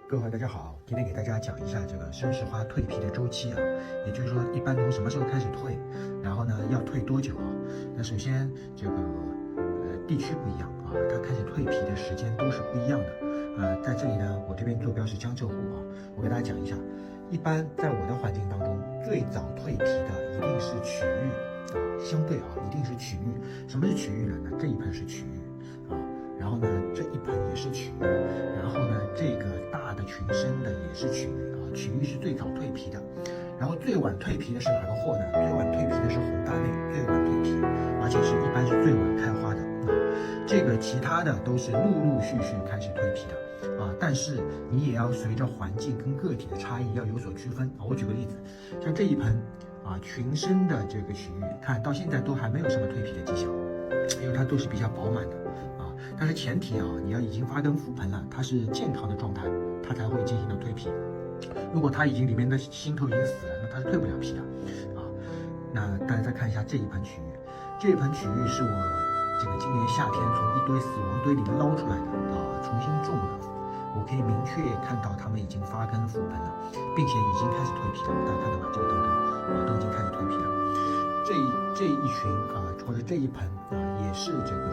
各位大家好，今天给大家讲一下这个生石花蜕皮的周期啊，也就是说一般从什么时候开始蜕，然后呢要蜕多久啊？那首先这个地区不一样啊，它开始蜕皮的时间都是不一样的。在这里呢，我这边坐标是江浙沪啊，我给大家讲一下，一般在我的环境当中，最早蜕皮的一定是曲玉啊，相对啊一定是曲玉。什么是曲玉呢？那这一盆是曲玉啊，然后呢这一盆也是曲玉，然后呢这个大的群生的也是曲玉啊，曲玉是最早蜕皮的。然后最晚蜕皮的是哪个货呢？最晚蜕皮的是红大内，最晚蜕皮，而且一般是最晚开花的啊。这个其他的都是陆陆续续开始蜕皮的啊，但是你也要随着环境跟个体的差异要有所区分啊。我举个例子，像这一盆啊群生的这个曲玉，看到现在都还没有什么蜕皮的迹象，因为它都是比较饱满的啊。但是前提啊，你要已经发根浮盆了，它是健康的状态，它才会进行到蜕皮。如果它已经里面的心头已经死了，那它是蜕不了皮的啊。那大家再看一下这一盆曲玉，这一盆曲玉是我这个今年夏天从一堆死亡堆里面捞出来的啊，重新种的。我可以明确看到它们已经发根浮盆了，并且已经开始蜕皮了。大家看到吧？这个当中啊都已经开始蜕皮了。这一群啊，或者这一盆啊，也是这个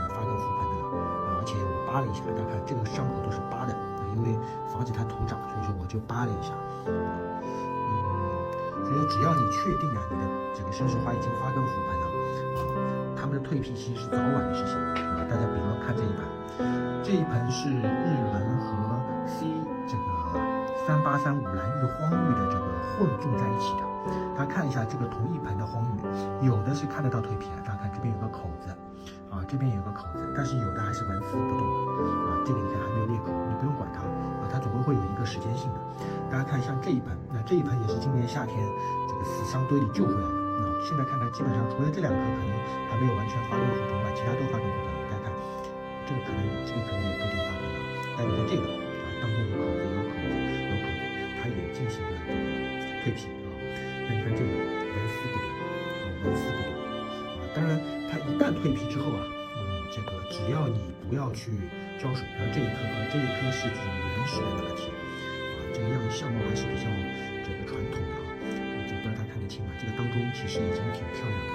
发根浮盆的了啊。而且我扒了一下，大家看这个伤口都是扒的。因为防止它徒长，所以说我就扒了一下。所以说只要你确定啊，你的这个生石花已经发根浮盆了啊，它们的蜕皮其实是早晚的事情啊。大家比方看这一盆，这一盆是日轮和 C 这个3835蓝玉荒玉的这个混种在一起的。大家看一下这个同一盆的荒玉，有的是看得到蜕皮的，大家看这边有个口子啊，这边有个口子，但是有的还是纹丝不动的啊。这个你看还没有裂口，你不用管它啊，它总归会有一个时间性的。大家看像这一盆，那这一盆也是今年夏天这个死伤堆里救回来的。那现在看看，基本上除了这两颗可能还没有完全发根浮盆外，其他都发根浮盆了。大家看这个可能也不一定发根了，但你看这个啊，当中有口子，它也进行了这个蜕皮啊。那你看这个纹丝不动啊，纹丝不动啊。当然它一旦蜕皮之后啊，这个只要你不要去浇水，然后这一颗是这种原始的拿铁啊，这个相貌还是比较这个传统的啊，这个不知道大家看得清吗？这个当中其实已经挺漂亮的。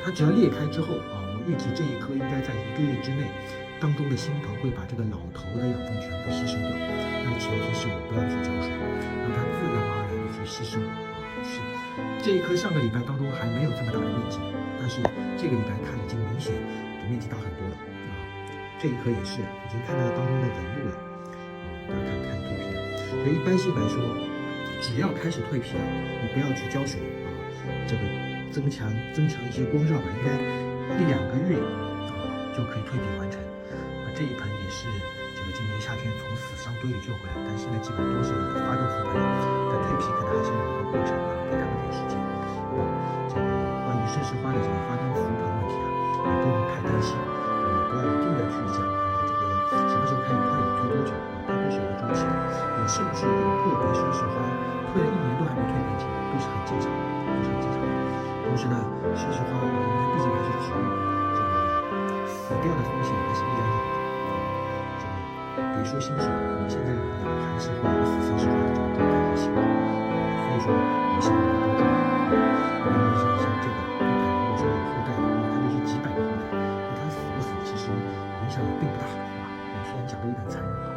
它只要裂开之后啊，我预计这一颗应该在1个月之内，当中的新头会把这个老头的养分全部吸收掉。但前提是我不要去浇水，让它自然而然的去吸收啊。是这一颗上个礼拜当中还没有这么大的面积，但是这个礼拜它已经明显面积大很多了啊。这一颗也是已经看到当中的纹路了啊，大家看蜕皮了。所以一般性来说，只要开始蜕皮了，你不要去浇水啊，这个增强一些光照吧，应该1-2个月啊就可以蜕皮完成啊。这一盆也是这个今年夏天从死伤堆里救回来，但现在基本都是发根浮盆了，但蜕皮可能还是有一个过程啊，给他们点时间啊。这个关于生石花的这个发根浮盆问题啊，也不用太担心。不要一定的去讲这个什么时候开始蜕多久啊，它都是有个周期的。我甚至有个别生石花蜕了1年都还没蜕干净，都是很正常的。同时呢，生石花因为它毕竟还是植物，这个死掉的风险还是依然有的。这个别说新手，我现在还是会有死生石花的这个状态和情况，所以说我希望大家多注意。像这个如果说有后代的话，它就是几百个后代。其实影响也并不大，啊。虽然讲的有点残忍啊。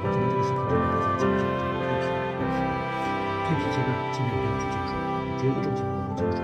今天这个视频就给大家讲一下这个蜕皮阶段，尽量不要去浇水，只有一种情况会浇水。